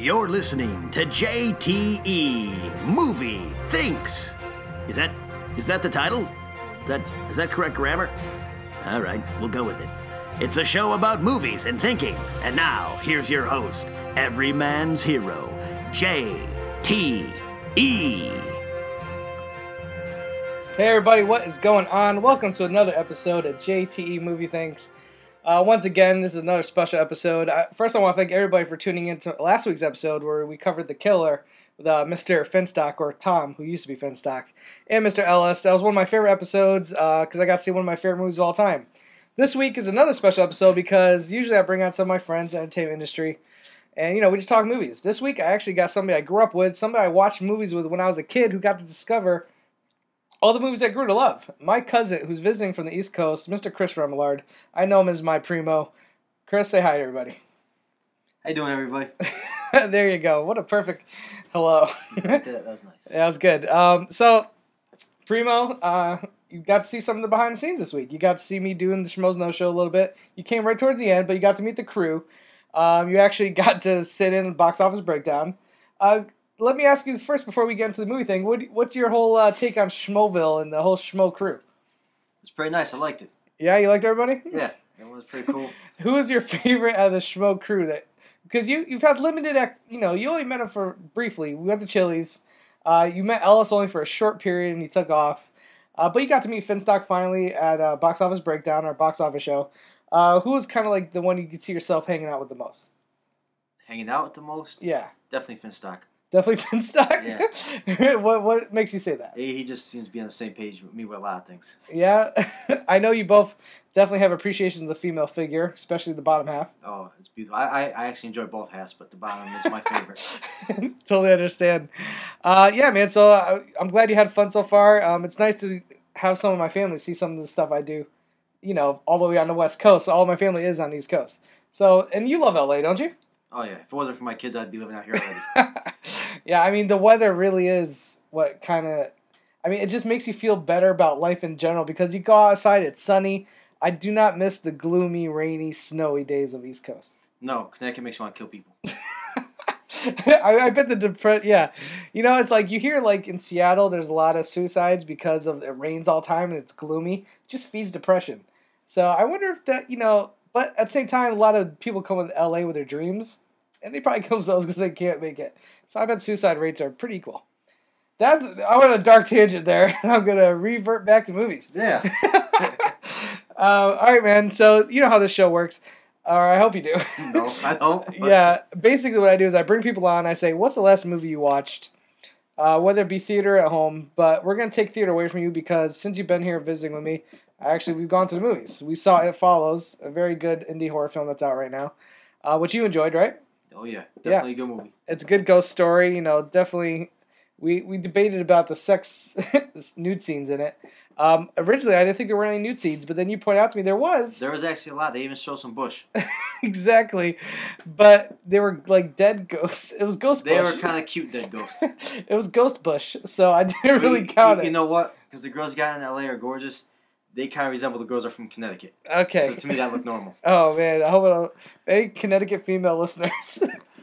You're listening to JTE Movie Thinks. Is that the title? Is that correct grammar? All right, we'll go with it. It's a show about movies and thinking. And now, here's your host, every man's hero, JTE. Hey everybody, what is going on? Welcome to another episode of JTE Movie Thinks. Once again, this is another special episode. First, I want to thank everybody for tuning in to last week's episode where we covered The Killer with Mr. Finstock, or Tom, who used to be Finstock, and Mr. Ellis. That was one of my favorite episodes because I got to see one of my favorite movies of all time. This week is another special episode because usually I bring out some of my friends in the entertainment industry, and we just talk movies. This week, I actually got somebody I grew up with, somebody I watched movies with when I was a kid who got to discover all the movies I grew to love. My cousin, who's visiting from the East Coast, Mr. Chris Remillard. I know him as my primo. Chris, say hi to everybody. How you doing, everybody? There you go. What a perfect hello. That was nice. Yeah, that was good. So, primo, you got to see some of the behind the scenes this week. You got to see me doing the Schmoes Know Show a little bit. You came right towards the end, but you got to meet the crew. You actually got to sit in a box office breakdown. Let me ask you first, before we get into the movie thing, what's your whole take on Schmoville and the whole Schmo crew? It's pretty nice. I liked it. Yeah, you liked everybody? Yeah, it was pretty cool. Who was your favorite out of the Schmo crew? Because you've had limited, you only met him for briefly. We went to Chili's. You met Ellis only for a short period and he took off. But you got to meet Finstock finally at Box Office Breakdown, our box office show. Who was kind of like the one you could see yourself hanging out with the most? Hanging out with the most? Yeah. Definitely Finstock. Definitely Finstock? Yeah. What makes you say that? He just seems to be on the same page with me with a lot of things. Yeah. I know you both definitely have appreciation of the female figure, especially the bottom half. Oh, it's beautiful. I actually enjoy both halves, but the bottom is my favorite. Totally understand. Yeah, man, so I'm glad you had fun so far. It's nice to have some of my family see some of the stuff I do, all the way on the West Coast. So all my family is on the East Coast. So, and you love LA, don't you? Oh, yeah. If it wasn't for my kids, I'd be living out here already. Yeah, I mean, the weather really is what kind of... it just makes you feel better about life in general because you go outside, it's sunny. I do not miss the gloomy, rainy, snowy days of East Coast. No, Connecticut makes me want to kill people. I bet yeah. It's like you hear like in Seattle there's a lot of suicides because of it rains all the time and it's gloomy. It just feeds depression. So I wonder if that, but at the same time, a lot of people come to LA with their dreams, and they probably kill themselves because they can't make it. So I bet suicide rates are pretty equal. I went on a dark tangent there, and I'm going to revert back to movies. Yeah. All right, man. So you know how this show works. Or I hope you do. No, I don't. But... Yeah. Basically what I do is I bring people on, I say, what's the last movie you watched? Whether it be theater or at home. But we're going to take theater away from you because since you've been here visiting with me, we've gone to the movies. We saw It Follows, a very good indie horror film that's out right now, which you enjoyed, right? Oh, yeah. Definitely a good movie. It's a good ghost story. Definitely. We debated about the sex, nude scenes in it. Originally, I didn't think there were any nude scenes, but then you pointed out to me there was. There was actually a lot. They even showed some bush. Exactly. But they were like dead ghosts. It was ghost bush. They were kind of cute dead ghosts. It was ghost bush, so I didn't really count it. You know what? Because the girls you got in LA are gorgeous. They kind of resemble the girls that are from Connecticut. Okay. So to me, that looked normal. Oh, man. I hope any Connecticut female listeners,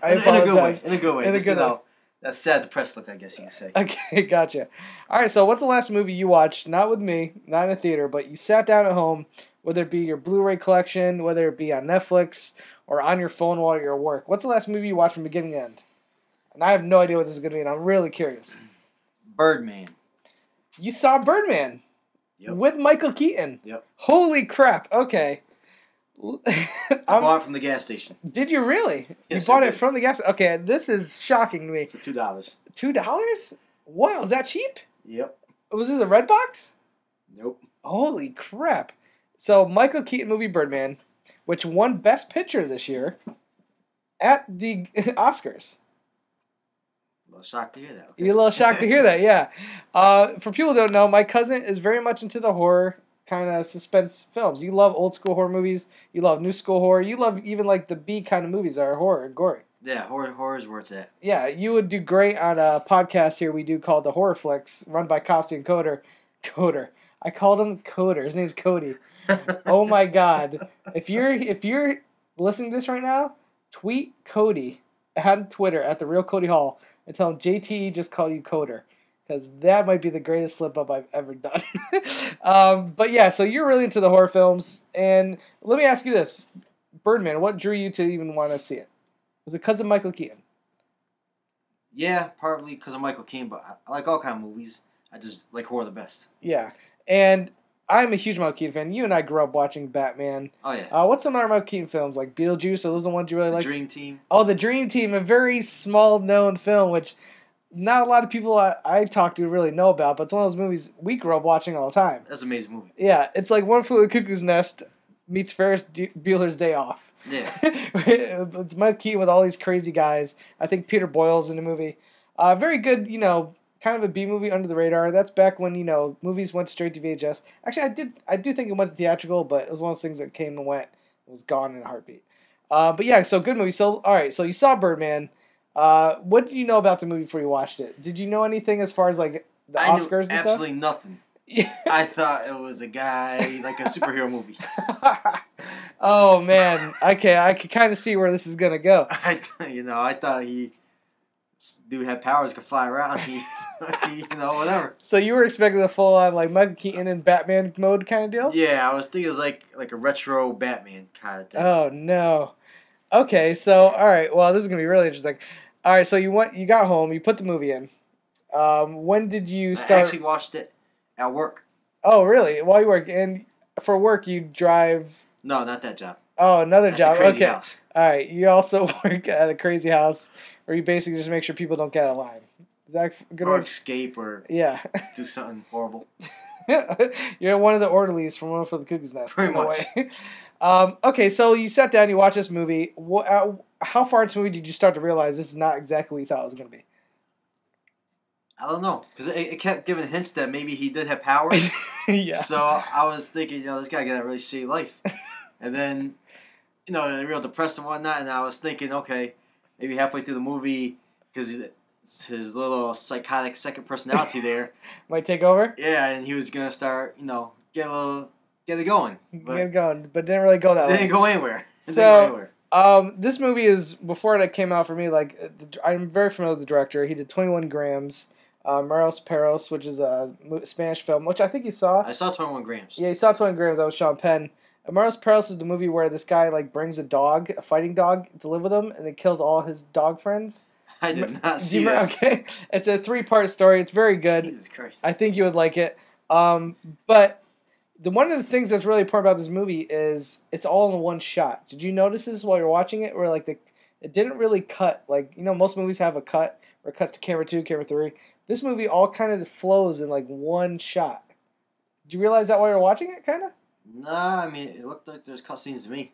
I apologize. In a good way. In a good way. That sad, depressed look, I guess you could say. Okay, gotcha. All right, so what's the last movie you watched, not with me, not in a theater, but you sat down at home, whether it be your Blu-ray collection, whether it be on Netflix, or on your phone while you're at work? What's the last movie you watched from beginning to end? And I have no idea what this is going to be, and I'm really curious. Birdman. You saw Birdman? Yep. With Michael Keaton? Yep. Holy crap, okay. I bought it from the gas station. Did you really? Yes, you bought I it did. from the gas station? Okay, this is shocking to me. For $2. $2? Wow, is that cheap? Yep. Was this a red box? Nope. Holy crap. So, Michael Keaton movie Birdman, which won Best Picture this year at the Oscars. A little shocked to hear that. Okay. You're a little shocked to hear that, yeah. For people who don't know, my cousin is very much into the horror kind of suspense films. You love old school horror movies. You love new school horror. You love even like the B kind of movies that are horror and gory. Yeah, horror is where it's at. Yeah, you would do great on a podcast here we do called The Horror Flicks, run by Copsy and Coder. I called him Coder. His name's Cody. Oh my God! If you're listening to this right now, tweet Cody on Twitter at the real Cody Hall and tell him JTE just called you Coder. Because that might be the greatest slip-up I've ever done. But yeah, so you're really into the horror films. And let me ask you this. Birdman, what drew you to even want to see it? Was it because of Michael Keaton? Yeah, partly because of Michael Keaton, but I like all kind of movies. I just like horror the best. Yeah. And I'm a huge Michael Keaton fan. You and I grew up watching Batman. Oh, yeah. What's some other Michael Keaton films? Like Beetlejuice? Are those the ones you really like? The Dream Team. Oh, The Dream Team. A very small-known film, which... not a lot of people I talk to really know about, but it's one of those movies we grew up watching all the time. That's an amazing movie. Yeah, it's like One Flew Over the Cuckoo's Nest meets Ferris Bueller's Day Off. Yeah. It's Mike Keaton with all these crazy guys. I think Peter Boyle's in the movie. Very good, kind of a B movie under the radar. That's back when, movies went straight to VHS. Actually, I do think it went to theatrical, but it was one of those things that came and went. It was gone in a heartbeat. But yeah, so good movie. So, all right, so you saw Birdman. What did you know about the movie before you watched it? Did you know anything as far as like the Oscars and stuff? I knew absolutely nothing. I thought it was a guy, like a superhero movie. Oh man, okay, I could kind of see where this is gonna go. I thought dude had powers, could fly around, whatever. So you were expecting the full on like Michael Keaton in Batman mode kind of deal? Yeah, I was thinking it was like a retro Batman kind of thing. Oh no. Okay, so all right, well this is gonna be really interesting. All right, so you got home, you put the movie in. When did you start? I actually watched it at work. Oh really? While you work, and for work you drive. No, not that job. Oh, another job. The crazy okay. house. All right, you also work at a crazy house where you basically just make sure people don't get out of line. Is that a good? Or escape, or yeah, do something horrible. You're one of the orderlies from One Flew Over the Cuckoo's Nest. Pretty much. Okay, so you sat down, you watched this movie. How far into the movie did you start to realize this is not exactly what you thought it was going to be? I don't know, because it kept giving hints that maybe he did have powers. Yeah. So I was thinking, this guy got a really shitty life. And then, real depressed and whatnot, and I was thinking, okay, maybe halfway through the movie, because his little psychotic second personality there might take over? Yeah, and he was going to start, get it going. Get it going, but didn't really go that way. It didn't go anywhere. This movie is, before it came out for me, like, I'm very familiar with the director. He did 21 Grams, Maros Perros, which is a Spanish film, which I think you saw. I saw 21 Grams. Yeah, you saw 21 Grams. That was Sean Penn. Maros Perros is the movie where this guy, like, brings a fighting dog, to live with him, and it kills all his dog friends. I did not see this. Okay, it's a 3-part story. It's very good. Jesus Christ. I think you would like it. But one of the things that's really important about this movie is it's all in one shot. Did you notice this while you're watching it? Where like it didn't really cut. Like, most movies have a cut where it cuts to camera 2, camera 3. This movie all kind of flows in like one shot. Did you realize that while you were watching it, kind of? Nah, I mean, it looked like there's cutscenes to me.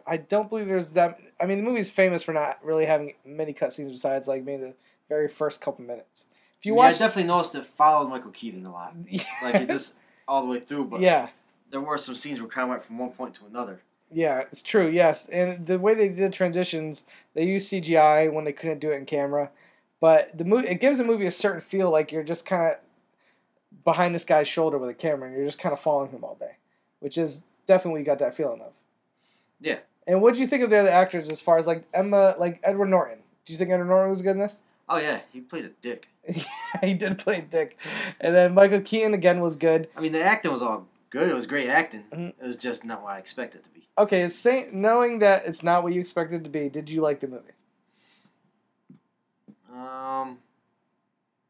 I don't believe there's that. I mean, the movie's famous for not really having many cutscenes besides like maybe the very first couple minutes. If you watch, I definitely noticed it followed Michael Keaton a lot. Like it just all the way through. But yeah, there were some scenes where it kind of went from one point to another. Yeah, it's true. Yes, and the way they did transitions, they used CGI when they couldn't do it in camera, but the movie it gives the movie a certain feel, like you're just kind of behind this guy's shoulder with a camera, and you're just kind of following him all day, which is definitely what you got that feeling of. Yeah. And what did you think of the other actors as far as like Edward Norton? Do you think Edward Norton was good in this? Oh yeah, he played a dick. He did play a dick, and then Michael Keaton again was good. I mean, the acting was all good. It was great acting. Mm-hmm. It was just not what I expected it to be. Okay, knowing that it's not what you expected it to be, did you like the movie?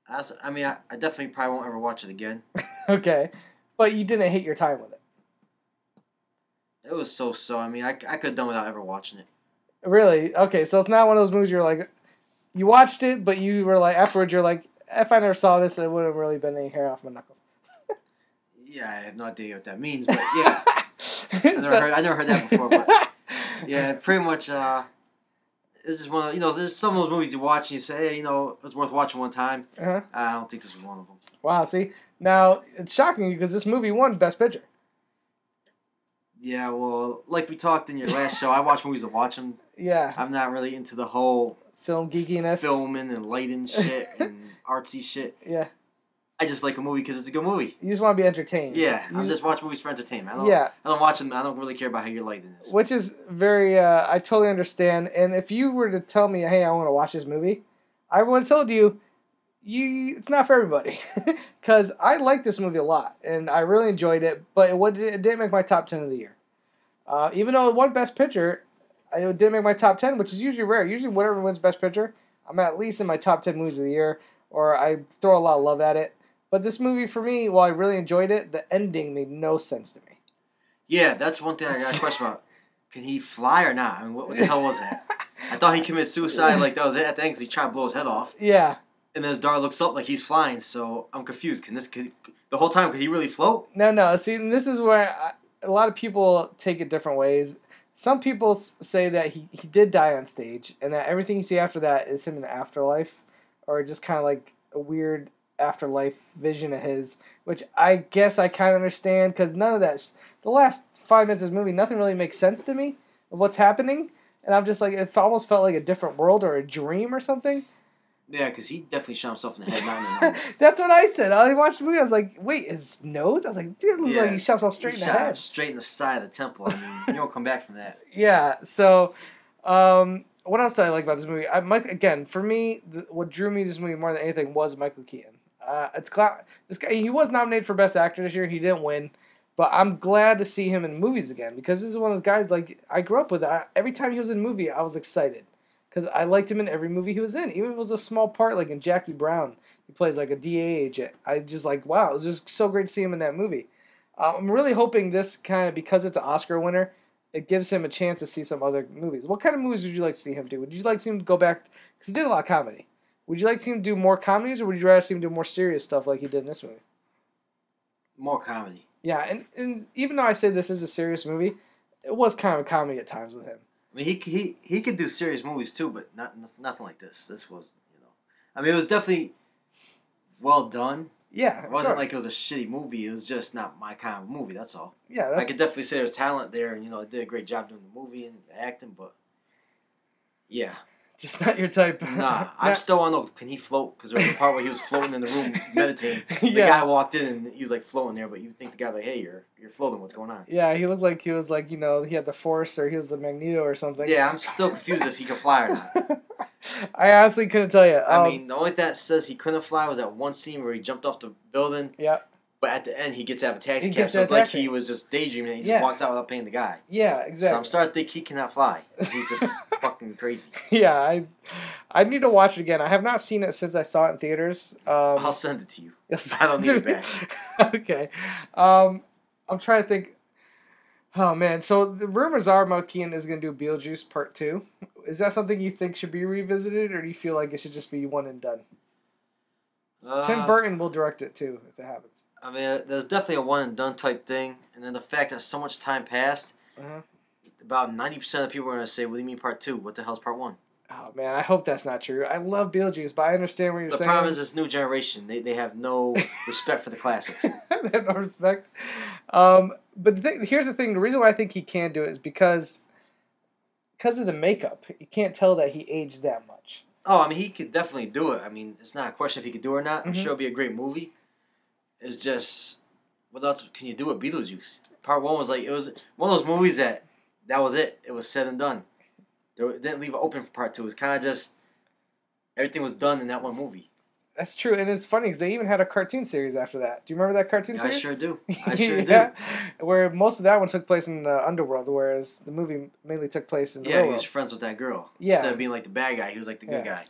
I definitely probably won't ever watch it again. Okay, but you didn't hate your time with it. It was so. I mean, I could have done without ever watching it. Really? Okay, so it's not one of those movies you're like, you watched it, but you were like, afterwards you're like, if I never saw this, it wouldn't have really been any hair off my knuckles. Yeah, I have no idea what that means, but yeah. I never heard that before, but yeah, pretty much, it's just one of, there's some of those movies you watch and you say, hey, it was worth watching one time. Uh-huh. I don't think this was one of them. Wow, see? Now, it's shocking because this movie won Best Picture. Yeah, well, like we talked in your last show, I watch movies to watch them. Yeah. I'm not really into the whole film geekiness. Filming and lighting shit and artsy shit. Yeah. I just like a movie because it's a good movie. You just want to be entertained. Yeah, I'm just watching movies for entertainment. I don't watch them. I don't really care about how you're liking this. Which is very, I totally understand. And if you were to tell me, hey, I want to watch this movie, I would have told you, it's not for everybody. Because I like this movie a lot, and I really enjoyed it, but it didn't make my top 10 of the year. Even though it won Best Picture, it didn't make my top 10, which is usually rare. Usually whatever wins Best Picture, I'm at least in my top 10 movies of the year, or I throw a lot of love at it. But this movie, for me, while I really enjoyed it, the ending made no sense to me. Yeah, that's one thing I got a question about. Can he fly or not? I mean, what the hell was that? I thought he committed suicide, like that was it at the end, because he tried to blow his head off. Yeah. And then his daughter looks up like he's flying, so I'm confused. The whole time, could he really float? No. See, and this is where a lot of people take it different ways. Some people say that he did die on stage, and that everything you see after that is him in the afterlife, or just kind of like a weird afterlife vision of his, which I guess I kind of understand, because none of that, the last 5 minutes of this movie, nothing really makes sense to me of what's happening, and I'm just like, it almost felt like a different world or a dream or something. Yeah, because he definitely shot himself in the head, not in the nose. That's what I said. I watched the movie, I was like, wait, his nose? I was like, dude, it looks like he shot himself straight in the head. Straight in the side of the temple. I mean, you don't come back from that. Yeah, so, what else did I like about this movie? Again, for me, what drew me to this movie more than anything was Michael Keaton. This guy, he was nominated for Best Actor this year. He didn't win, but I'm glad to see him in movies again, because this is one of those guys like I grew up with. Every time he was in a movie, I was excited because I liked him in every movie he was in, even if it was a small part, like in Jackie Brown. He plays like a DA agent. I just like, wow, it was just so great to see him in that movie. I'm really hoping this kind of, because it's an Oscar winner, it gives him a chance to see some other movies. What kind of movies would you like to see him do? Would you like to see him go back, because he did a lot of comedy. Would you like to see him do more comedies, or would you rather see him do more serious stuff like he did in this movie? More comedy. Yeah, and even though I say this is a serious movie, it was kind of a comedy at times with him. I mean, he could do serious movies too, but nothing like this. This was, I mean, it was definitely well done. Yeah, it wasn't like it was a shitty movie. It was just not my kind of movie. That's all. Yeah, I could definitely say there's talent there, and they did a great job doing the movie and acting, but yeah. Just not your type. Nah, I still want to know, can he float? Because there was a part where he was floating in the room meditating. The guy walked in and he was like floating there, but you think the guy like, hey, you're floating, what's going on? Yeah, he looked like he was like, he had the Force or he was the Magneto or something. Yeah, I'm still confused if he can fly or not. I honestly couldn't tell you. I mean, the only thing that says he couldn't fly was that one scene where he jumped off the building. Yeah. But at the end, he gets out of a taxi cab, so it's like he was just daydreaming and he just walks out without paying the guy. Yeah, exactly. So I'm starting to think he cannot fly. He's just fucking crazy. Yeah, I need to watch it again. I have not seen it since I saw it in theaters. I'll send it to you. I don't need it back. Okay. I'm trying to think. Oh, man. So the rumors are Michael Keaton is going to do Beetlejuice Part 2. Is that something you think should be revisited, or do you feel like it should just be one and done? Tim Burton will direct it, too, if it happens. I mean, there's definitely a one-and-done type thing, and then the fact that so much time passed, about 90% of people are going to say, what do you mean Part 2? What the hell's Part 1? Oh, man, I hope that's not true. I love Beetlejuice, but I understand what you're saying. The problem is this new generation. They have no respect for the classics. They have no respect. But here's the thing. The reason why I think he can do it is because of the makeup. You can't tell that he aged that much. Oh, I mean, he could definitely do it. I mean, it's not a question if he could do it or not. I'm sure it'll be a great movie. It's just, what else can you do with Beetlejuice? Part 1 was like, it was one of those movies that was it. It was said and done. They didn't leave it open for Part 2. It was kind of just, everything was done in that one movie. That's true, and it's funny because they even had a cartoon series after that. Do you remember that cartoon series? I sure do. I sure do. Where most of that one took place in the underworld, whereas the movie mainly took place in the real world. Yeah, he was friends with that girl. Yeah. Instead of being like the bad guy, he was like the good guy.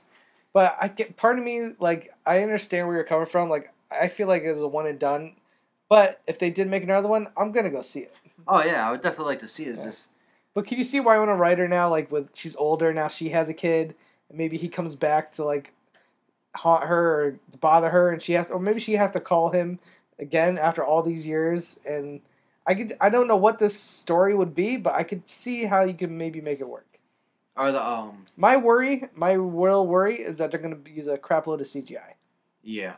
But part of me, like, I understand where you're coming from. Like, I feel like it was a one and done. But if they did make another one, I'm gonna go see it. Oh yeah, I would definitely like to see it. Just. But can you see Winona Ryder now? Like, she's older now, she has a kid, and maybe he comes back to like haunt her or bother her, and maybe she has to call him again after all these years. And I don't know what this story would be, but I could see how you could maybe make it work. Or the my real worry is that they're gonna use a crap load of CGI. Yeah.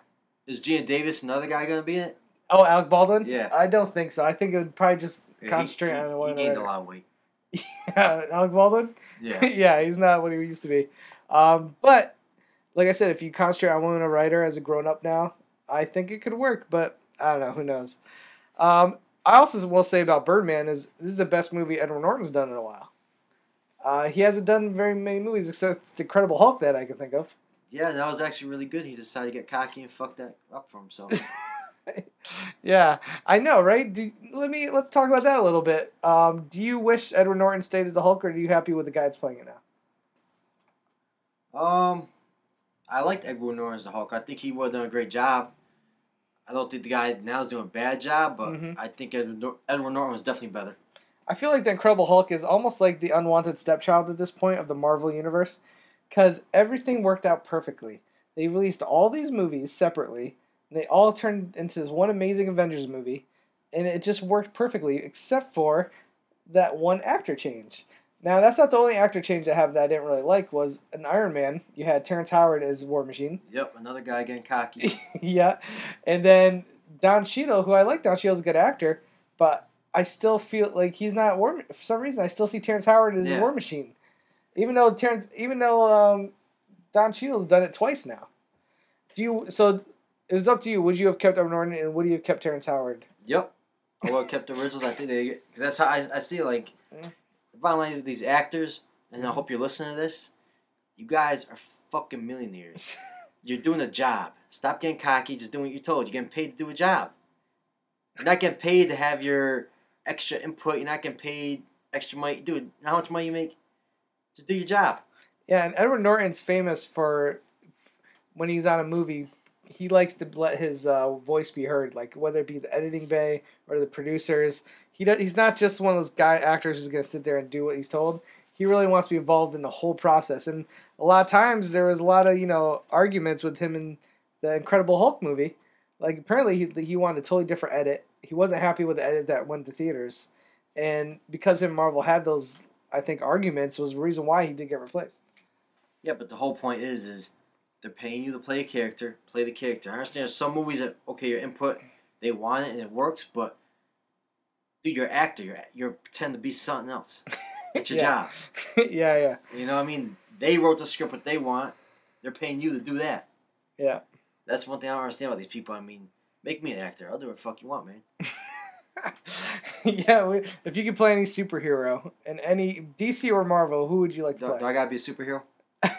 Is Gina Davis another guy gonna be in it? Oh, Alec Baldwin? Yeah. I don't think so. I think it would probably just concentrate on one. He gained a lot of weight. Yeah, Alec Baldwin? Yeah. Yeah, he's not what he used to be. But, like I said, if you concentrate on Winona Ryder as a grown-up now, I think it could work, but I don't know. Who knows? I also will say about Birdman is this is the best movie Edward Norton's done in a while. He hasn't done very many movies except Incredible Hulk that I can think of. Yeah, that was actually really good. He decided to get cocky and fuck that up for himself. Yeah, I know, right? Let's talk about that a little bit. Do you wish Edward Norton stayed as the Hulk, or are you happy with the guy that's playing it now? I liked Edward Norton as the Hulk. I think he would have done a great job. I don't think the guy now is doing a bad job, but I think Edward Norton was definitely better. I feel like the Incredible Hulk is almost like the unwanted stepchild at this point of the Marvel Universe, because everything worked out perfectly. They released all these movies separately, and they all turned into this one amazing Avengers movie, and it just worked perfectly, except for that one actor change. Now, that's not the only actor change I have that I didn't really like, was an Iron Man. You had Terrence Howard as War Machine. Yep, another guy getting cocky. Yeah, and then Don Cheadle, who I like. Don Cheadle's a good actor, but I still feel like he's not War. For some reason, I still see Terrence Howard as War Machine, even though Don Cheadle's done it twice now. So it was up to you. Would you have kept Edward Norton, and would you have kept Terrence Howard? Yep, I would have kept the originals. I think because that's how I see it. Like, the bottom line of these actors, and I hope you're listening to this. You guys are fucking millionaires. You're doing a job. Stop getting cocky. Just doing what you're told. You're getting paid to do a job. You're not getting paid to have your extra input. You're not getting paid extra money. Dude, how much money you make? Just do your job. Yeah, and Edward Norton's famous for when he's on a movie, he likes to let his voice be heard, like whether it be the editing bay or the producers. He's not just one of those actors who's going to sit there and do what he's told. He really wants to be involved in the whole process. And a lot of times there was a lot of, arguments with him in the Incredible Hulk movie. Like, apparently he wanted a totally different edit. He wasn't happy with the edit that went to theaters. And because him and Marvel had those, I think, arguments was the reason why he did get replaced. Yeah, but the whole point is they're paying you to play a character, play the character. I understand there's some movies that, okay, your input, they want it and it works, but dude, you're an actor. You're pretend to be something else. It's your job. Yeah. You know what I mean? They wrote the script what they want. They're paying you to do that. Yeah. That's one thing I don't understand about these people. I mean, make me an actor. I'll do what the fuck you want, man. Yeah, if you could play any superhero in any DC or Marvel, who would you like to play? Do I gotta be a superhero?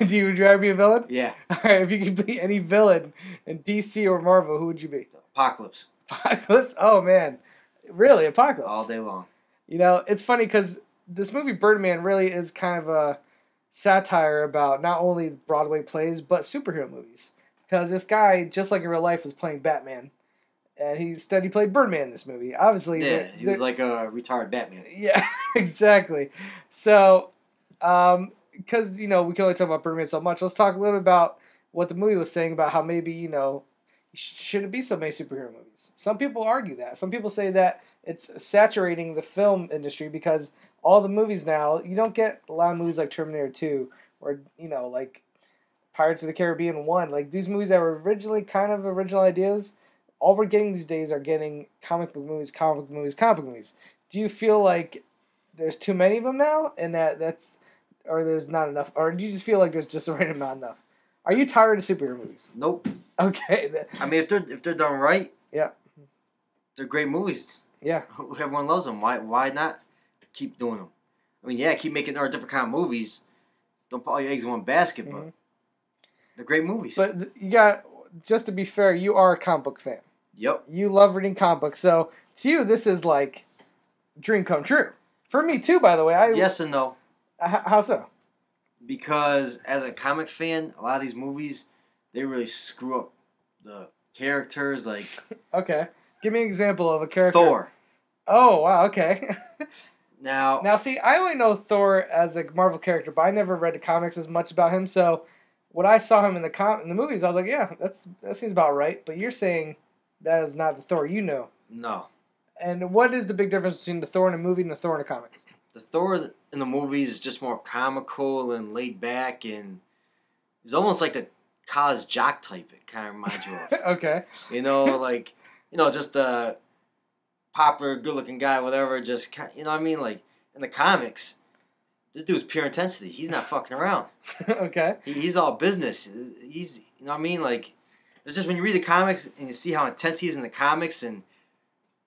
Would you rather be a villain? Yeah. All right, if you could be any villain in DC or Marvel, who would you be? Apocalypse. Apocalypse? Oh, man. Really, Apocalypse? All day long. It's funny because this movie Birdman really is kind of a satire about not only Broadway plays, but superhero movies. Because this guy, just like in real life, was playing Batman. And instead he played Birdman in this movie. Obviously, yeah, he was like a retarded Batman. Yeah, exactly. So, because, we can only talk about Birdman so much, let's talk a little bit about what the movie was saying about how maybe, shouldn't be so many superhero movies. Some people argue that. Some people say that it's saturating the film industry because all the movies now, you don't get a lot of movies like Terminator 2 or, like Pirates of the Caribbean 1. Like, these movies that were originally kind of original ideas, all we're getting these days are getting comic book movies. Do you feel like there's too many of them now and or there's not enough? Or do you just feel like there's just right amount enough? Are you tired of superhero movies? Nope. Okay. I mean, if they're done right, yeah, they're great movies. Yeah. Everyone loves them. Why not keep doing them? I mean, yeah, keep making different kind of movies. Don't put all your eggs in one basket, but they're great movies. But just to be fair, you are a comic book fan. Yep. You love reading comic books, so to you, this is like dream come true. For me too, by the way. Yes and no. How so? Because as a comic fan, a lot of these movies, they really screw up the characters. Like, okay, give me an example of a character. Thor. Oh wow, okay. Now, see, I only know Thor as a Marvel character, but I never read the comics as much about him. So, when I saw him in the movies, I was like, yeah, that seems about right. But you're saying that is not the Thor you know. No. And what is the big difference between the Thor in a movie and the Thor in a comic? The Thor in the movies is just more comical and laid back, and he's almost like the college jock type. It kind of reminds you of. Okay. Just the popular, good-looking guy, whatever. Just you know what I mean? Like in the comics, this dude's pure intensity. He's not fucking around. Okay. He's all business. He's what I mean? Like It's just when you read the comics and you see how intense he is in the comics, and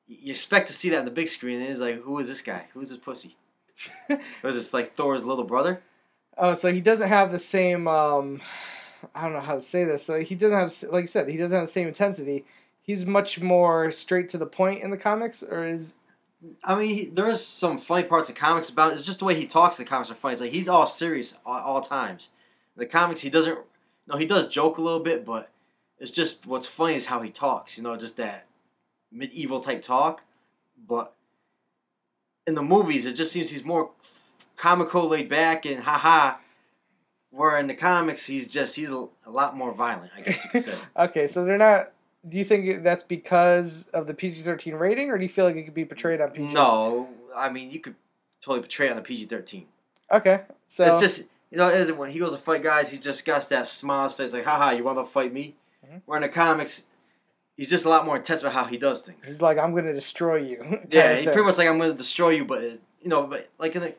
you expect to see that on the big screen, and it's like, who is this guy? Who is this pussy? Was this like Thor's little brother? Oh, so he doesn't have the same. I don't know how to say this. So he doesn't have, like you said, he doesn't have the same intensity. He's much more straight to the point in the comics, or is? I mean, there is some funny parts of comics about it. It's just the way he talks. The comics are funny. It's like he's all serious all times. In the comics, he doesn't. No, he does joke a little bit, but it's just what's funny is how he talks. You know, just that medieval type talk. But in the movies, it just seems he's more comical, laid back, and haha. Where in the comics, he's a lot more violent, I guess you could say. Okay, so they're not. Do you think that's because of the PG-13 rating, or do you feel like it could be portrayed on PG? No, I mean you could totally portray it on the PG-13. Okay, so it's just when he goes to fight guys, he just got that smile on his face, like, haha, you want to fight me? Mm-hmm. Where in the comics, he's just a lot more intense about how he does things. He's like, I'm going to destroy you. Yeah, he pretty much like, I'm going to destroy you, but but like in the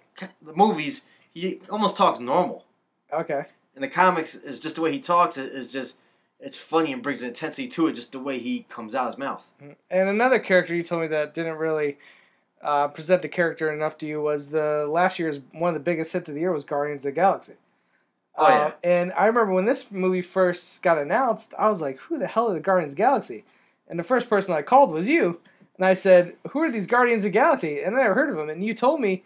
movies, he almost talks normal. Okay. In the comics, it's just the way he talks. It's funny and brings an intensity to it, just the way he comes out his mouth. And another character you told me that didn't really present the character enough to you was last year's one of the biggest hits of the year was Guardians of the Galaxy. Oh yeah. And I remember when this movie first got announced, I was like, "Who the hell are the Guardians of the Galaxy?" And the first person I called was you, and I said, "Who are these Guardians of the Galaxy?" And I never heard of them, and you told me.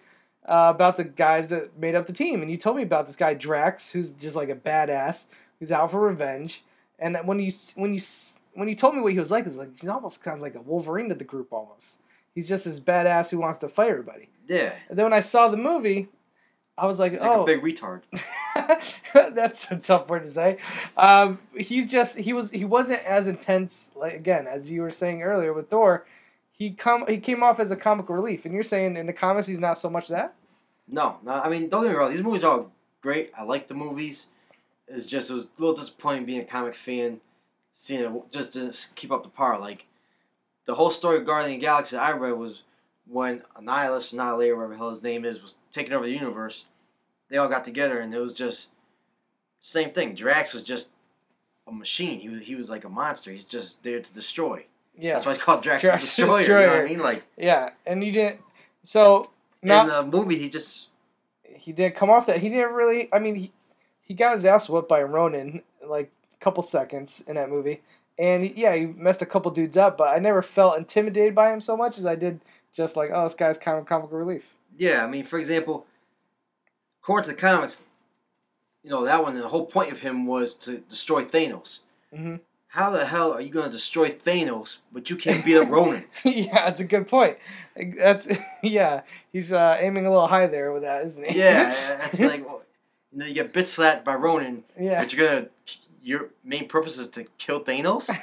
About the guys that made up the team, and you told me about this guy Drax, who's just like a badass, who's out for revenge. And when you told me what he was like he's almost kind of like a Wolverine to the group almost. He's just this badass who wants to fight everybody. Yeah. And then when I saw the movie, I was like, he's like a big retard. That's a tough word to say. He wasn't as intense, like again as you were saying earlier with Thor. He came off as a comic relief, and you're saying in the comics he's not so much that? No. I mean, don't get me wrong. These movies are great. I like the movies. It was a little disappointing being a comic fan, seeing it just to keep up the par. Like, the whole story of Guardian of the Galaxy I read was when Annihilus, Annihilator, whatever the hell his name is, was taking over the universe. They all got together, and it was just the same thing. Drax was just a machine. He was like a monster. He's just there to destroy. Yeah, that's why it's called Drax the Destroyer. You know what I mean? Like, yeah, and you didn't. So in the movie, he didn't come off that. He didn't really. I mean, he got his ass whooped by Ronan in like a couple seconds in that movie, and he messed a couple dudes up. But I never felt intimidated by him so much as I did just like, oh, this guy's kind of comic relief. Yeah, I mean, for example, according to the comics, that one. The whole point of him was to destroy Thanos. Mm-hmm. How the hell are you going to destroy Thanos, but you can't beat a Ronan? Yeah, that's a good point. He's aiming a little high there with that, isn't he? Yeah, that's like, you get bitch slapped by Ronan, but your main purpose is to kill Thanos?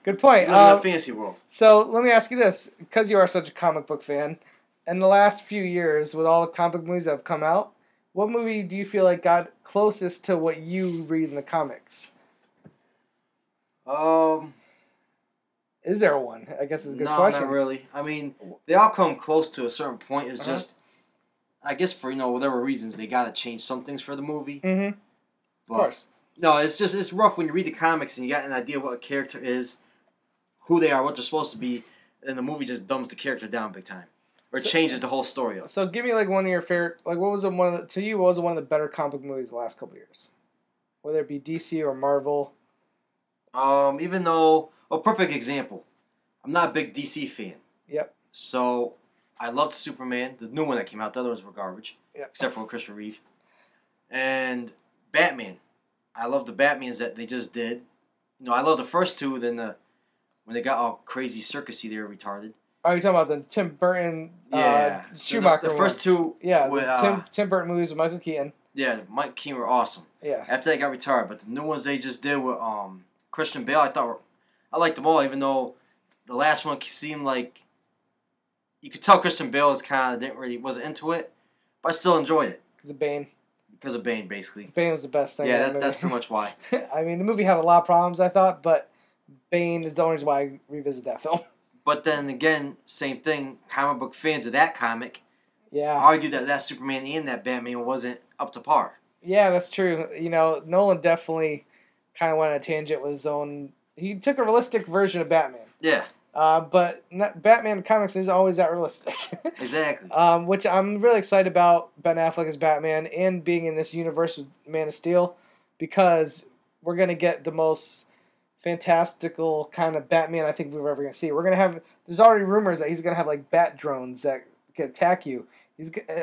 Good point. You live in a fantasy world. So let me ask you this, because you are such a comic book fan, in the last few years, with all the comic book movies that have come out, what movie do you feel like got closest to what you read in the comics? Is there one? I guess it's a good question. No, not really. I mean, they all come close to a certain point. It's just, I guess for whatever reasons, they got to change some things for the movie. Mm-hmm. But, of course. No, it's rough when you read the comics and you got an idea what a character is, who they are, what they're supposed to be, and the movie just dumbs the character down big time, or changes the whole story up. So give me like one of your favorite, like what was one of the better comic book movies the last couple of years, whether it be DC or Marvel. Even though, a perfect example, I'm not a big DC fan. Yep. So, I loved Superman, the new one that came out. The others were garbage. Yep. Except for Christopher Reeve. And Batman. I love the Batmans that they just did. I love the first two, then when they got all crazy circusy, they were retarded. Oh, you're talking about the Tim Burton, Schumacher the first two. Yeah, with, Tim Burton movies with Michael Keaton. Yeah, Mike Keaton were awesome. Yeah. After they got retired, but the new ones they just did with Christian Bale, I liked them all, even though the last one seemed like you could tell Christian Bale wasn't into it, but I still enjoyed it. Because of Bane. Because of Bane, basically. Bane was the best thing. Yeah, that's pretty much why. I mean, the movie had a lot of problems, I thought, but Bane is the only reason why I revisit that film. But then again, same thing. Comic book fans of that comic, yeah, argued that Superman and that Batman wasn't up to par. Yeah, that's true. Nolan definitely kind of went on a tangent with his own. He took a realistic version of Batman. Yeah. But Batman comics is always that realistic. Exactly. Which I'm really excited about Ben Affleck as Batman and being in this universe with Man of Steel, because we're going to get the most fantastical kind of Batman I think we're ever going to see. We're going to have, there's already rumors that he's going to have like bat drones that can attack you.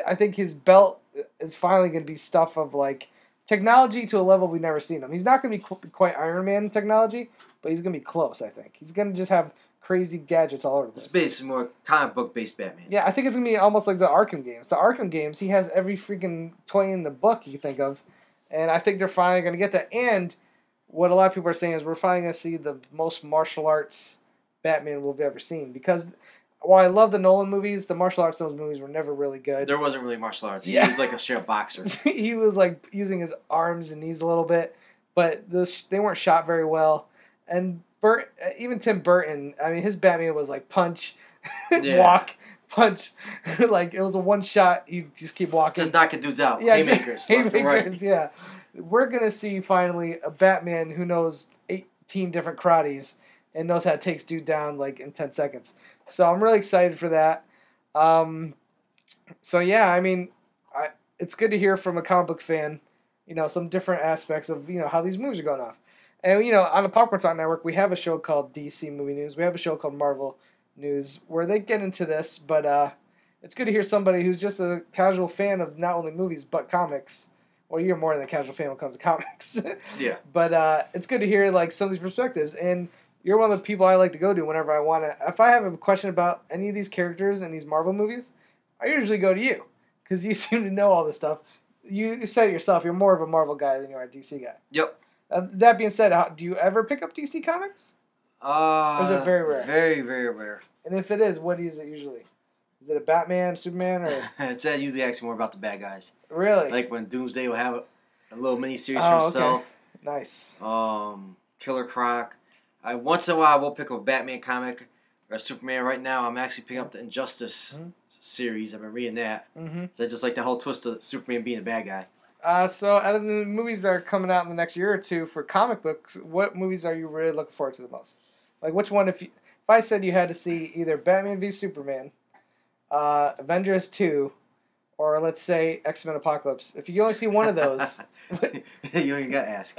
I think his belt is finally going to be stuff of like technology to a level we've never seen him. He's not going to be quite Iron Man technology, but he's going to be close, I think. He's going to just have crazy gadgets all over the place. It's basically more comic book based Batman. Yeah, I think it's going to be almost like the Arkham games. The Arkham games, he has every freaking toy in the book you can think of. And I think they're finally going to get that. And what a lot of people are saying is we're finally going to see the most martial arts Batman we've ever seen. Because while I love the Nolan movies, the martial arts in those movies were never really good. There wasn't really martial arts. He Yeah. was like a straight boxer. He was like using his arms and knees a little bit. But they weren't shot very well. And even Tim Burton, I mean, his Batman was like punch, walk, punch. Like, it was a one shot, you just keep walking. Just knocking dudes out. Yeah, Haymakers. Left and right. yeah. We're going to see finally a Batman who knows 18 different karates and knows how to take dude down like in 10 seconds. So I'm really excited for that. So yeah, I mean, it's good to hear from a comic book fan, you know, some different aspects of, you know, how these movies are going off. And, you know, on the Popcorn Talk Network, we have a show called DC Movie News. We have a show called Marvel News where they get into this, but it's good to hear somebody who's just a casual fan of not only movies but comics. Well, you're more than a casual fan when it comes to comics. Yeah. But it's good to hear like some of these perspectives. And you're one of the people I like to go to whenever I want to. If I have a question about any of these characters in these Marvel movies, I usually go to you because you seem to know all this stuff. You said it yourself, you're more of a Marvel guy than you are a DC guy. Yep. That being said, do you ever pick up DC comics? Or is it very rare? Very, very rare. And if it is, what is it usually? Is it a Batman, Superman, or? It's usually actually more about the bad guys. Really? Like when Doomsday will have a little mini-series Oh, for himself. Okay. Nice. Killer Croc. Once in a while, we'll pick up a Batman comic or a Superman. Right now, I'm actually picking up the Injustice series. I've been reading that. Mm-hmm. So I just like the whole twist of Superman being a bad guy. So out of the movies that are coming out in the next year or two for comic books, what movies are you really looking forward to the most? Like which one, if I said you had to see either Batman v Superman, Avengers 2, or let's say Xmen Apocalypse, if you only see one of those... You ain't got to ask.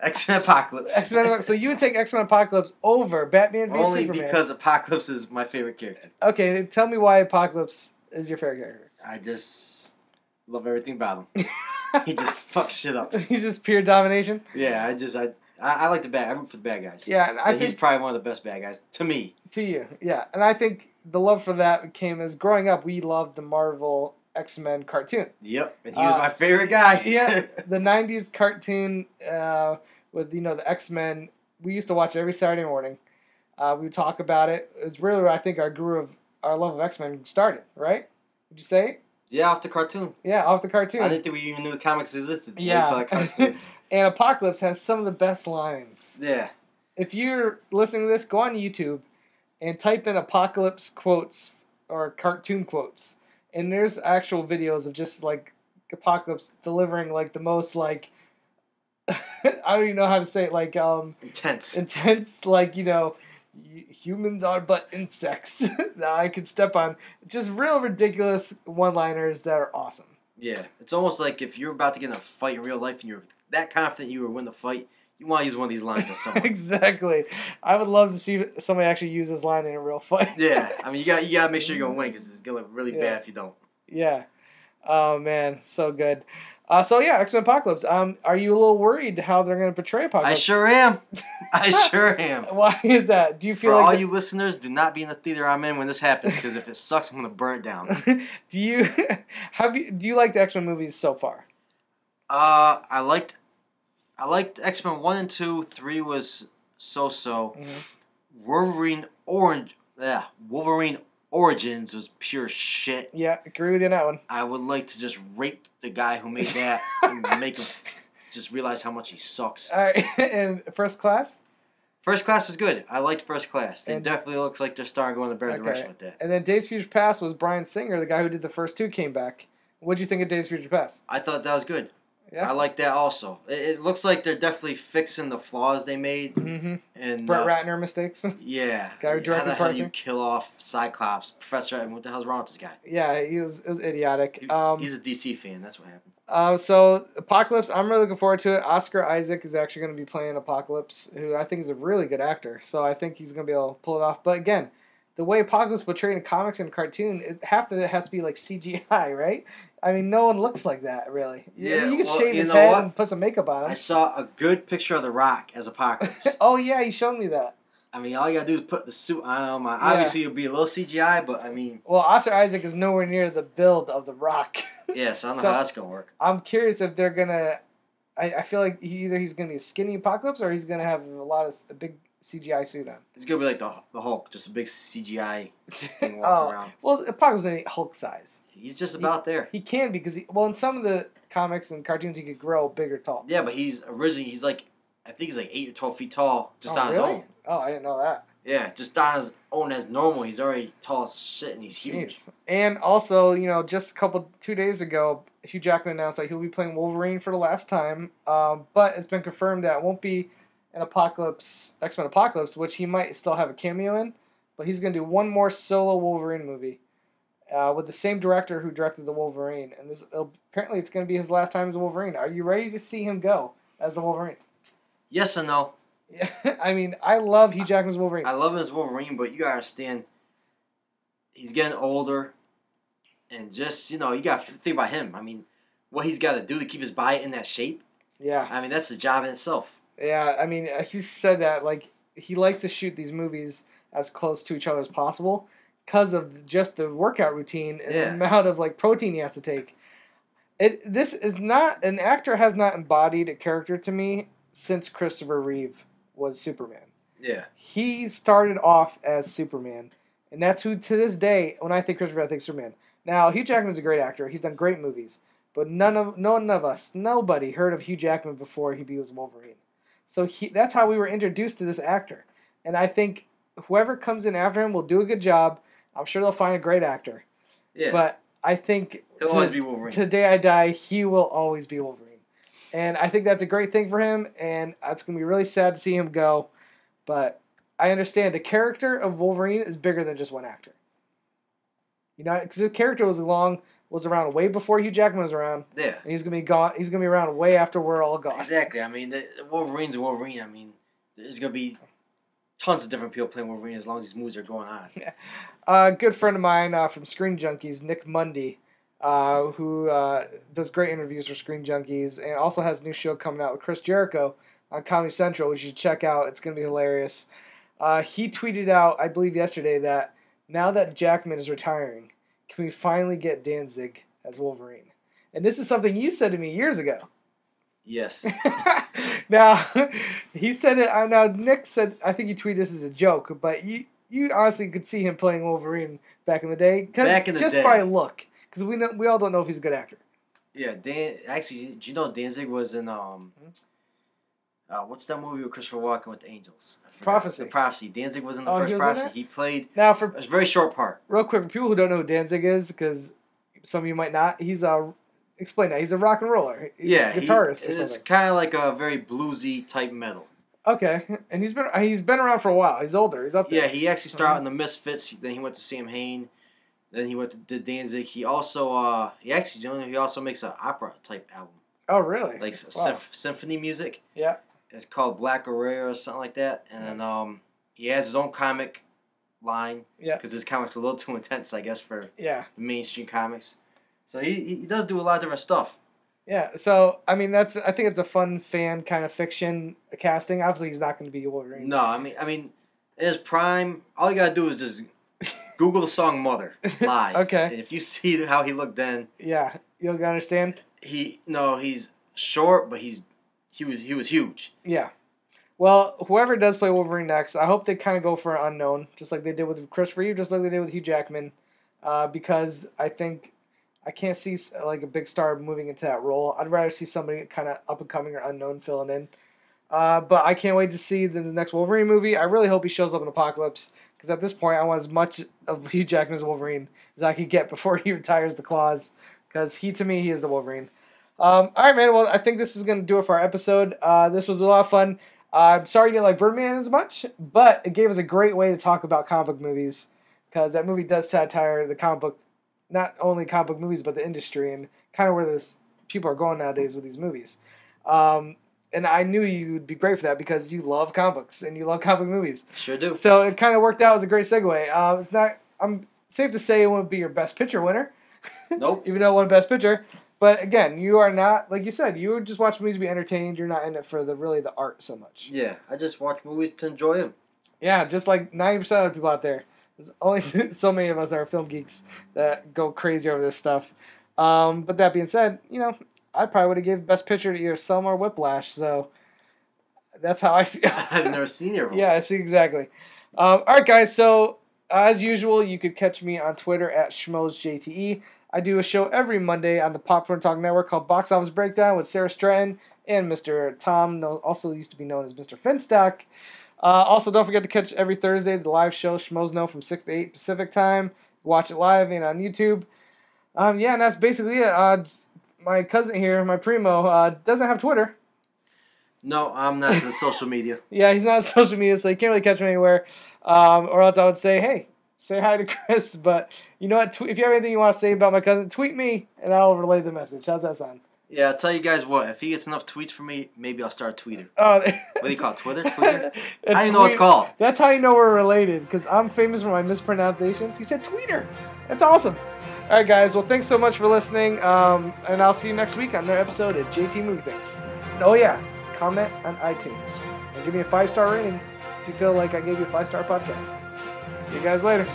Xmen Apocalypse. So you would take Xmen Apocalypse over Batman v Only Superman? Only because Apocalypse is my favorite character. Okay, tell me why Apocalypse is your favorite character. I just love everything about him. He just fucks shit up. He's just pure domination? Yeah, I like the bad. I root for the bad guys. Yeah, and he's probably one of the best bad guys to me. To you, yeah. And I think the love for that came as growing up, we loved the Marvel X-Men cartoon. Yep, and he was my favorite guy. Yeah, the 90s cartoon with, you know, the X-Men, we used to watch every Saturday morning. We would talk about it. It's really where I think our love of X-Men started, right? Would you say? Yeah, off the cartoon. Yeah, off the cartoon. I didn't think we even knew the comics existed. Yeah. We saw that cartoon. And Apocalypse has some of the best lines. Yeah. If you're listening to this, go on YouTube and type in Apocalypse quotes or cartoon quotes. And there's actual videos of just like Apocalypse delivering like the most like I don't even know how to say it, like intense, like, you know, humans are but insects that I could step on. Just real ridiculous one-liners that are awesome. Yeah, it's almost like if you're about to get in a fight in real life and you're that confident you will win the fight, you want to use one of these lines on someone. Exactly. I would love to see somebody actually use this line in a real fight. Yeah, I mean, you got to make sure you're going to win because it's going to look really bad if you don't. Yeah. Oh, man, so good. So, yeah, X-Men Apocalypse. Are you a little worried how they're going to portray Apocalypse? I sure am. I sure am. Why is that? Do you feel For like... all you listeners, do not be in the theater I'm in when this happens, because if it sucks, I'm going to burn it down. Do you like the X-Men movies so far? I liked X-Men 1 and 2. 3 was so-so. Mm-hmm. Wolverine Origins was pure shit. Yeah, agree with you on that one. I would like to just rape the guy who made that and make him just realize how much he sucks. All right, and First Class? First Class was good. I liked First Class. It definitely looks like they're starting to go in the better direction with that. And then Days of Future Past was Bryan Singer, the guy who did the first two, came back. What did you think of Days of Future Past? I thought that was good. Yeah. I like that also. It looks like they're definitely fixing the flaws they made. Mm-hmm. And Brett Ratner mistakes. Yeah. Guy who directed how part do you two. kill off Cyclops, Professor X? What the hell's wrong with this guy? Yeah, it was idiotic. He's a DC fan. That's what happened. So Apocalypse, I'm really looking forward to it. Oscar Isaac is actually going to be playing Apocalypse, who I think is a really good actor. So I think he's going to be able to pull it off. But again, the way Apocalypse portrayed in comics and cartoon, half of it has to be like CGI, right? I mean, no one looks like that, really. Yeah, you could well, shave you his know head what? and put some makeup on him. I saw a good picture of The Rock as Apocalypse. Oh, yeah, you showed me that. I mean, all you gotta do is put the suit on him. Obviously, it'll be a little CGI, but I mean... Well, Oscar Isaac is nowhere near the build of The Rock. Yeah, so I don't know how that's gonna work. I'm curious if they're gonna... I feel like either he's gonna be a skinny Apocalypse or he's gonna have a big CGI suit on. It's gonna be like the Hulk, just a big CGI thing walking around. Well, Apocalypse ain't Hulk size. He's just about there. He can because in some of the comics and cartoons he could grow big or tall. Yeah, but he's like, I think he's like 8 or 12 feet tall, just on his own. Oh, I didn't know that. Yeah, just on his own as normal. He's already tall as shit and he's huge. Jeez. And also, just 2 days ago, Hugh Jackman announced that he'll be playing Wolverine for the last time. But it's been confirmed that it won't be an Xmen Apocalypse, which he might still have a cameo in. But he's going to do one more solo Wolverine movie with the same director who directed the Wolverine. And apparently it's going to be his last time as a Wolverine. Are you ready to see him go as the Wolverine? Yes and no. Yeah, I mean, I love Hugh Jackman's Wolverine. I love him as Wolverine, but you gotta understand, he's getting older, and just, you gotta think about him. I mean, what he's got to do to keep his body in that shape. Yeah. I mean, that's a job in itself. Yeah, I mean, he said that, he likes to shoot these movies as close to each other as possible because of just the workout routine and the amount of, protein he has to take. This is not, an actor has not embodied a character to me since Christopher Reeve was Superman. Yeah. He started off as Superman, and that's who, to this day, when I think Christopher, I think Superman. Now, Hugh Jackman's a great actor. He's done great movies, but nobody heard of Hugh Jackman before he was Wolverine. So that's how we were introduced to this actor. And I think whoever comes in after him will do a good job. I'm sure they'll find a great actor. Yeah. But I think he'll always be Wolverine. Today I die, he will always be Wolverine. And I think that's a great thing for him, and it's going to be really sad to see him go. But I understand the character of Wolverine is bigger than just one actor. Because the character was around way before Hugh Jackman was around. Yeah. And he's going to be gone. He's going to be around way after we're all gone. Exactly. I mean, Wolverine's Wolverine. I mean, there's going to be tons of different people playing Wolverine as long as these movies are going on. Yeah. A good friend of mine from Screen Junkies, Nick Mundy, who does great interviews for Screen Junkies and also has a new show coming out with Chris Jericho on Comedy Central, which you should check out. It's going to be hilarious. He tweeted out, I believe yesterday, that now that Jackman is retiring, can we finally get Danzig as Wolverine? And this is something you said to me years ago. Yes. Now, he said it. Now, Nick said, I think you tweeted this as a joke, but you honestly could see him playing Wolverine back in the day. Just by look. Because we all don't know if he's a good actor. Yeah, actually, did you know Danzig was in what's that movie with Christopher Walken with the Angels? Prophecy. The Prophecy. Danzig was in the first Prophecy. He played a very short part. Real quick, for people who don't know who Danzig is, because some of you might not, explain that. He's a rock and roller. He's a guitarist or something. It's kind of like a very bluesy type metal. Okay, and he's been around for a while. He's older. He's up there. Yeah, he actually started in the Misfits. Then he went to Sam Hain. Then he went to Danzig. He also he also makes an opera type album. Oh, really? Like symphony music. Yeah. It's called Black Aurora or something like that. And then he has his own comic line. Yeah. Because his comics are a little too intense, I guess, for the mainstream comics. So he does do a lot of different stuff. Yeah. So I mean, I think it's a fun fan kind of fiction casting. Obviously, he's not going to be Wolverine. No, I mean, in his prime, all you gotta do is just Google the song "Mother" live. Okay. And if you see how he looked then. Yeah, you'll understand. He's short, but he was huge. Yeah. Well, whoever does play Wolverine next, I hope they kind of go for an unknown, just like they did with Christopher Reeve, just like they did with Hugh Jackman, because I think I can't see a big star moving into that role. I'd rather see somebody kind of up and coming or unknown filling in. But I can't wait to see the next Wolverine movie. I really hope he shows up in Apocalypse, because at this point I want as much of Hugh Jackman's Wolverine as I could get before he retires the claws, because to me he is the Wolverine. All right, man. Well, I think this is going to do it for our episode. This was a lot of fun. I'm sorry you didn't like Birdman as much, but it gave us a great way to talk about comic book movies, because that movie does satire the comic book, not only comic book movies, but the industry and kind of where people are going nowadays with these movies. And I knew you'd be great for that because you love comic books and you love comic book movies. Sure do. So it kind of worked out as a great segue. I'm safe to say it won't be your Best Picture winner. Nope. Even though it won Best Picture. But again, you are not, like you said, you just watch movies to be entertained. You're not in it for the art so much. Yeah, I just watch movies to enjoy them. Yeah, just like 90% of the people out there. There's only so many of us are film geeks that go crazy over this stuff. But that being said, I probably would have given Best Picture to either Selma or Whiplash. So that's how I feel. I've never seen it. Yeah, I see exactly. All right, guys. So as usual, you could catch me on Twitter at Schmoes JTE. I do a show every Monday on the Popcorn Talk Network called Box Office Breakdown with Sarah Stratton and Mr. Tom, also used to be known as Mr. Finstock. Also, don't forget to catch every Thursday the live show Schmoes Know from 6 to 8 Pacific time. Watch it live and on YouTube. And that's basically it. My cousin here, my primo, doesn't have Twitter. No, I'm not the social media. Yeah, he's not on social media, so you can't really catch him anywhere. Or else I would say, hey, say hi to Chris. But you know what? If you have anything you want to say about my cousin, tweet me, and I'll relay the message. How's that sound? Yeah, I'll tell you guys what. If he gets enough tweets from me, maybe I'll start a tweeter. What do you call it? Twitter? I don't even know what it's called. That's how you know we're related, because I'm famous for my mispronunciations. He said tweeter. That's awesome. All right, guys. Well, thanks so much for listening, and I'll see you next week on another episode of JT Movie Thinks. And oh, yeah, comment on iTunes. And give me a 5-star rating if you feel like I gave you a 5-star podcast. See you guys later.